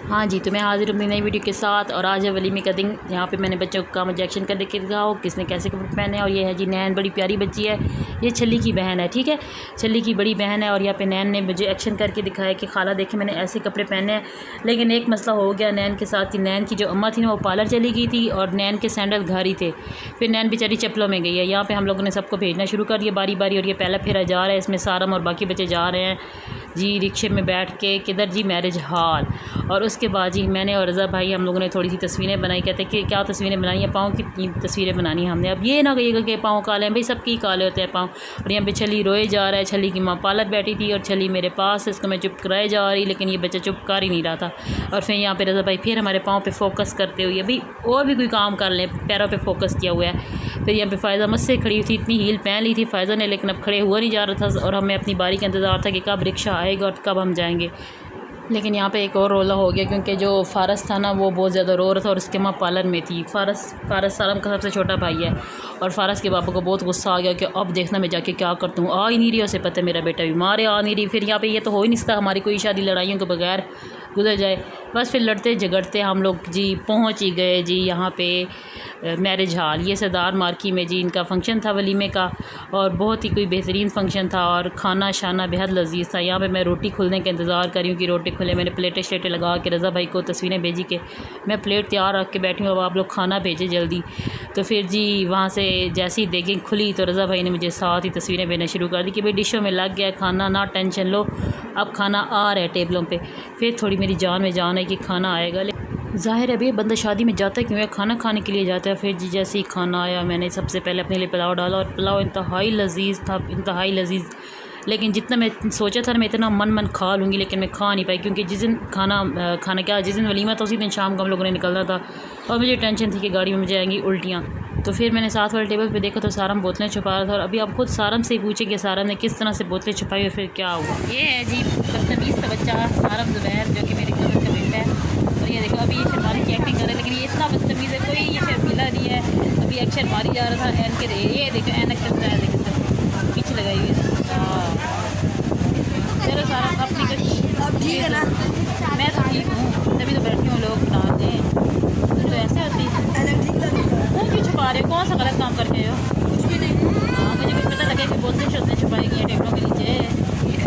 हाँ जी, तो मैं हाज़िर हूँ अपनी नई वीडियो के साथ। और आज है वलीमे का दिन। यहाँ पे मैंने बच्चों का इंजेक्शन कर के दिखाओ किसने कैसे कपड़े पहने हैं। और ये है जी नैन, बड़ी प्यारी बच्ची है, ये छली की बहन है, ठीक है, छली की बड़ी बहन है। और यहाँ पे नैन ने मुझे एक्शन करके दिखाया कि खाला देखे मैंने ऐसे कपड़े पहने हैं। लेकिन एक मसला हो गया नैन के साथ कि नैन की जो अम्मा थी ना वो पार्लर चली गई थी और नैन के सैंडल घर ही थे। फिर नैन बेचारी चप्पलों में गई है। यहाँ पर हम लोगों ने सबको भेजना शुरू कर दिया बारी बारी। और ये पहला फेरा जा रहा है, इसमें सारम और बाकी बच्चे जा रहे हैं जी रिक्शे में बैठ के। किधर जी? Marriage hall. और उसके बाद जी मैंने और रज़ा भाई हम लोगों ने थोड़ी सी तस्वीरें बनाई। कहते कि क्या तस्वीरें बनाई हैं? पाँव की तस्वीरें बनानी हमने। अब ये ना कहिएगा कि पाँव काले हैं, भाई सबकी काले होते हैं पाँव। और यहाँ पे छली रोए जा रहा है। छली की माँ पार्लर बैठी थी और छली मेरे पास, इसको मैं चुप कराए जा रही, लेकिन ये बच्चा चुप कर ही नहीं रहा था। और फिर यहाँ पे रज़ा भाई फिर हमारे पाँव पे फोकस करते हुए, भाई और भी कोई काम कर लें, पैरों पे फोकस किया हुआ है। फिर यहाँ पे फ़ायज़ा मुझसे खड़ी थी, इतनी हील पहन ली थी फ़ायज़ा ने, लेकिन अब खड़े हुआ नहीं जा रहा था। और हमें अपनी बारी का इंतज़ार था कि कब रिक्शा आएगा और कब हम जाएंगे। लेकिन यहाँ पे एक और रोला हो गया, क्योंकि जो फ़ारस था ना वो बहुत ज़्यादा रो रहा था और उसके माँ पार्लर में थी। फ़ारस सालम का सबसे छोटा भाई है। और फ़ारस के पापा को बहुत गुस्सा आ गया कि अब देखना मैं जाके क्या करता हूँ। आ ही नहीं रही, उसे पता है मेरा बेटा बीमार है, आ नहीं रही। फिर यहाँ पे ये तो हो ही नहीं सकता हमारी कोई शादी लड़ाइयों के बगैर गुजर जाए। बस फिर लड़ते झगड़ते हम लोग जी पहुँच ही गए जी यहाँ पे मैरिज हॉल। ये सरदार मार्की में जी इनका फ़ंक्शन था वलीमे का, और बहुत ही कोई बेहतरीन फ़ंक्शन था और खाना शाना बेहद लजीज़ था। यहाँ पे मैं रोटी खुलने का इंतज़ार कर रही हूँ कि रोटी खुले। मैंने प्लेटें श्लेटें लगा के रज़ा भाई को तस्वीरें भेजी कि मैं प्लेट तैयार रख के बैठी हूँ, अब आप लोग खाना भेजें जल्दी। तो फिर जी वहाँ से जैसे ही देखें खुली तो रज़ा भाई ने मुझे साथ ही तस्वीरें भेजना शुरू कर दी कि भाई डिशों में लग गया खाना, ना टेंशन लो, अब खाना आ रहा है टेबलों पे। फिर थोड़ी मेरी जान में जान है कि खाना आएगा। ज़ाहिर है भाई बंदा शादी में जाता है क्यों है? खाना खाने के लिए जाता है। फिर जी जैसे ही खाना आया मैंने सबसे पहले अपने लिए पुलाव डाला और पुलाव इंतहाई लजीज़ था, इंतहाई लजीज़। लेकिन जितना मैं सोचा था मैं इतना मन खा लूँगी, लेकिन मैं खा नहीं पाई, क्योंकि जिस दिन खाना क्या जिस दिन वलीमा था उसी दिन शाम को हम लोगों ने निकलना था। और मुझे टेंशन थी कि गाड़ी में मुझे आएंगी उल्टियाँ। तो फिर मैंने साथ वाले टेबल पे देखा तो सारम बोतलें छुपा रहा था। और अभी आप खुद सारम से ही पूछे कि सारम ने किस तरह से बोतलें छुपाई और फिर क्या हुआ। ये है जी बदतमीज़ सा बच्चा सारम ज़ुबैर, जो कि मेरी कज़न का बेटा है। और ये देखो अभी ये शर्माने की एक्टिंग कर रहा है, लेकिन ये इतना बदतमीज़ है, कोई ये शर्मीला नहीं है। अभी एक्शन मारी जा रहा था एन के, ये देखो एनक कस रहा है, देखो सर पीछे लगाई हुई है। चलो सारा अपनी अब ठीक है ना? मैं तो ठीक हूँ, तभी तो बैठी हूँ, लोग बना दें तो ऐसे होती है। वो क्यों छुपा रहे हो? कौन सा गलत काम करके हो? कुछ भी नहीं। हाँ मुझे कुछ पता लगे कि बोलते शोतने छुपाई गई हैं टेबलों के नीचे है ठीक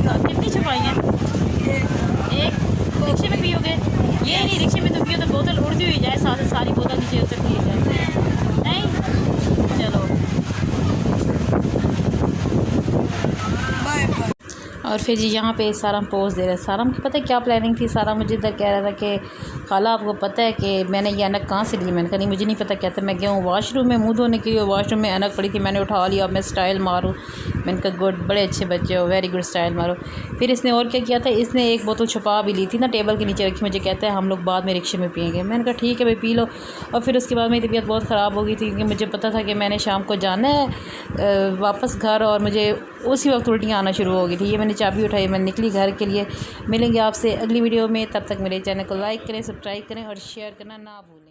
है। कितनी छुपाई हैं? एक रिक्शे में पियोगे? ये नहीं, रिक्शे में तो पियो तो बोतल उड़ती हुई जाए, साथ सारी बोतल नीचे उतरती हुई जाए। नहीं चलो और फिर जी यहाँ पे सारम पोज दे रहा है। सारम की पता है क्या प्लानिंग थी? सारम मुझे इधर कह रहा था कि खाला आपको पता है कि मैंने ये ऐनक कहाँ से ली? मैंने कहा नहीं मुझे नहीं पता। कहता मैं गया हूँ वॉशरूम में मुँह धोने के लिए, वॉशरूम में ऐनक पड़ी थी, मैंने उठा लिया, अब मैं स्टाइल मारूँ। मैंने कहा गुड, बड़े अच्छे बच्चे हो, वेरी गुड, स्टाइल मारो। फिर इसने और क्या किया था, इसने एक बोतल छुपा भी ली थी ना, टेबल के नीचे रखी। मुझे कहता है हम लोग बाद में रिक्शे में पिएंगे। मैंने कहा ठीक है भाई पी लो। और फिर उसके बाद मेरी तबीयत बहुत ख़राब हो गई थी, क्योंकि मुझे पता था कि मैंने शाम को जाना है वापस घर, और मुझे उसी वक्त उल्टियाँ आना शुरू हो गई थी। ये मैंने चाबी उठाई, मैं निकली घर के लिए। मिलेंगे आपसे अगली वीडियो में, तब तक मेरे चैनल को लाइक करें, सब्सक्राइब करें और शेयर करना ना भूलें।